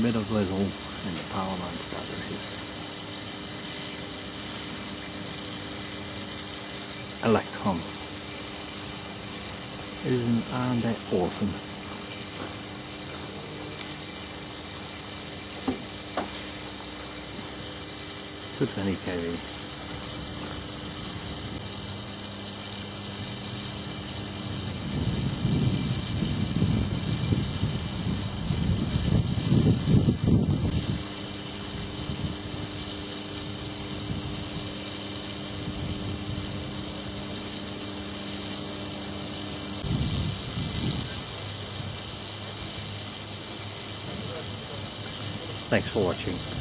bit of drizzle and the power line starter is Electron. Aren't they awesome? 220 kV. Thanks for watching.